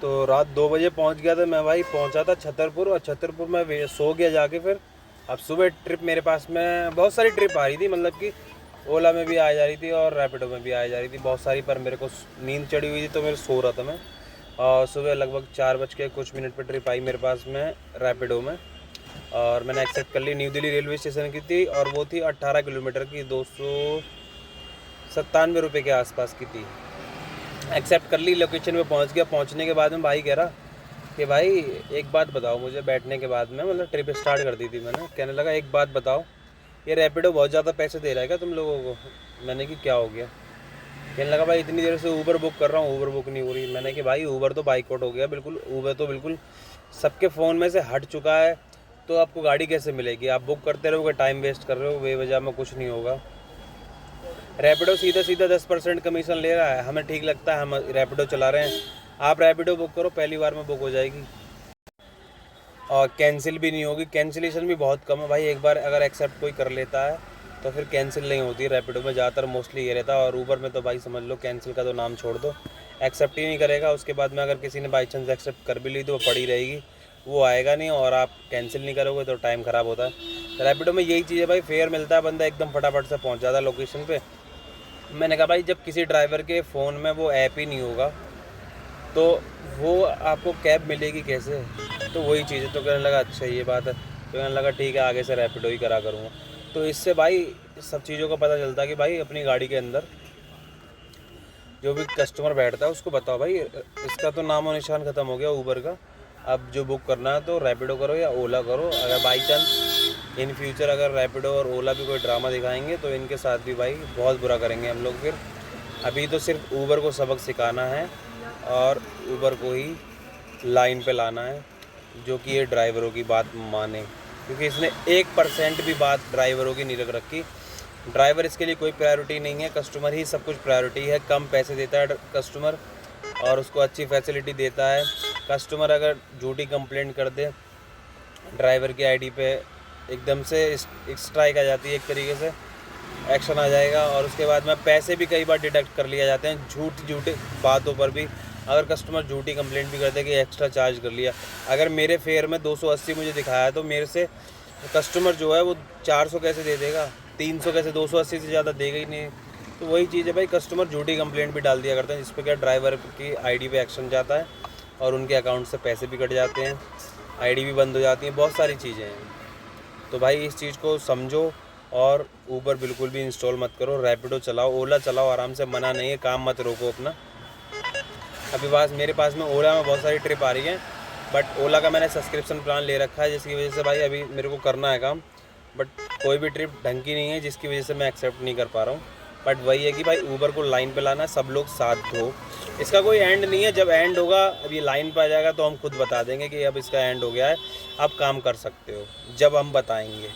तो रात 2 बजे पहुंच गया था मैं भाई, पहुंचा था छतरपुर, और छतरपुर में सो गया जाके। फिर अब सुबह ट्रिप मेरे पास में बहुत सारी ट्रिप आ रही थी, मतलब कि ओला में भी आ जा रही थी और रैपिडो में भी आ जा रही थी बहुत सारी, पर मेरे को नींद चढ़ी हुई थी तो मेरे सो रहा था मैं। और सुबह लगभग 4 बज के कुछ मिनट पर ट्रिप आई मेरे पास में रैपिडो में, और मैंने एक्सेप्ट कर ली। न्यू दिल्ली रेलवे स्टेशन की थी और वो थी 18 किलोमीटर की, 297 रुपये के आसपास की थी। एक्सेप्ट कर ली, लोकेशन पे पहुंच गया। पहुंचने के बाद में भाई कह रहा कि भाई एक बात बताओ मुझे, बैठने के बाद में, मतलब ट्रिप स्टार्ट कर दी थी मैंने, कहने लगा एक बात बताओ, ये रैपिडो बहुत ज़्यादा पैसे दे रहा है क्या तुम लोगों को? मैंने कि क्या हो गया? कहने लगा भाई इतनी देर से ऊबर बुक कर रहा हूँ, ऊबर बुक नहीं हो रही। मैंने कि भाई ऊबर तो बाइकआउट हो गया बिल्कुल, ऊबर तो बिल्कुल सबके फ़ोन में से हट चुका है, तो आपको गाड़ी कैसे मिलेगी? आप बुक करते रहोगे, टाइम वेस्ट कर रहे हो बेवजह में, कुछ नहीं होगा। रैपिडो सीधा सीधा 10% कमीशन ले रहा है, हमें ठीक लगता है, हम रैपिडो चला रहे हैं। आप रैपिडो बुक करो, पहली बार में बुक हो जाएगी और कैंसिल भी नहीं होगी, कैंसिलेशन भी बहुत कम है भाई। एक बार अगर एक्सेप्ट कोई कर लेता है तो फिर कैंसिल नहीं होती। रैपिडो में ज़्यादातर मोस्टली ये रहता है, और ऊबर में तो भाई समझ लो कैंसिल का तो नाम छोड़ दो, एक्सेप्ट ही नहीं करेगा। उसके बाद में अगर किसी ने बाई चांस एक्सेप्ट कर भी ली तो वो पड़ी रहेगी, वो आएगा नहीं, और आप कैंसिल नहीं करोगे तो टाइम ख़राब होता है। रैपिडो में यही चीज़ है भाई, फेयर मिलता है, बंदा एकदम फटाफट से पहुँच जाता है लोकेशन पर। मैंने कहा भाई जब किसी ड्राइवर के फ़ोन में वो ऐप ही नहीं होगा तो वो आपको कैब मिलेगी कैसे? तो वही चीज़ है। तो कहने लगा अच्छा ये बात है, तो कहने लगा ठीक है आगे से रैपिडो ही करा करूँगा। तो इससे भाई सब चीज़ों का पता चलता है कि भाई अपनी गाड़ी के अंदर जो भी कस्टमर बैठता है उसको बताओ भाई इसका तो नामो निशान ख़त्म हो गया ऊबर का, अब जो बुक करना है तो रैपिडो करो या ओला करो। अगर बाई चांस इन फ्यूचर अगर रैपिडो और ओला भी कोई ड्रामा दिखाएंगे तो इनके साथ भी भाई बहुत बुरा करेंगे हम लोग। फिर अभी तो सिर्फ ऊबर को सबक सिखाना है और ऊबर को ही लाइन पे लाना है, जो कि ये ड्राइवरों की बात माने, क्योंकि इसने 1% भी बात ड्राइवरों की नहीं रख रखी। ड्राइवर इसके लिए कोई प्रायोरिटी नहीं है, कस्टमर ही सब कुछ प्रायोरिटी है। कम पैसे देता है कस्टमर और उसको अच्छी फैसिलिटी देता है। कस्टमर अगर झूठी कंप्लेंट कर दे ड्राइवर की आईडी पे, एकदम से स्ट्राइक आ जाती है, एक तरीके से एक्शन आ जाएगा, और उसके बाद में पैसे भी कई बार डिडक्ट कर लिए जाते हैं झूठी बातों पर भी। अगर कस्टमर झूठी कंप्लेंट भी करते कि एक्स्ट्रा चार्ज कर लिया, अगर मेरे फेयर में 280 मुझे दिखाया तो मेरे से कस्टमर जो है वो 400 कैसे दे देगा, 300 कैसे, 280 से ज़्यादा देगा ही नहीं। तो वही चीज़ है भाई, कस्टमर झूठी कंप्लेंट भी डाल दिया करते हैं, जिस पर क्या ड्राइवर की आईडी पे एक्शन जाता है और उनके अकाउंट से पैसे भी कट जाते हैं, आईडी भी बंद हो जाती हैं, बहुत सारी चीज़ें हैं। तो भाई इस चीज़ को समझो, और ऊबर बिल्कुल भी इंस्टॉल मत करो, रैपिडो चलाओ, ओला चलाओ आराम से, मना नहीं है, काम मत रोको अपना। अभी मेरे पास में ओला में बहुत सारी ट्रिप आ रही हैं, बट ओला का मैंने सब्सक्रिप्शन प्लान ले रखा है, जिसकी वजह से भाई अभी मेरे को करना है काम, बट कोई भी ट्रिप ढंग की नहीं है, जिसकी वजह से मैं एक्सेप्ट नहीं कर पा रहा हूँ। बट वही है कि भाई ऊबर को लाइन पे लाना, सब लोग साथ दो, इसका कोई एंड नहीं है। जब एंड होगा, अब ये लाइन पे आ जाएगा तो हम खुद बता देंगे कि अब इसका एंड हो गया है, अब काम कर सकते हो, जब हम बताएंगे।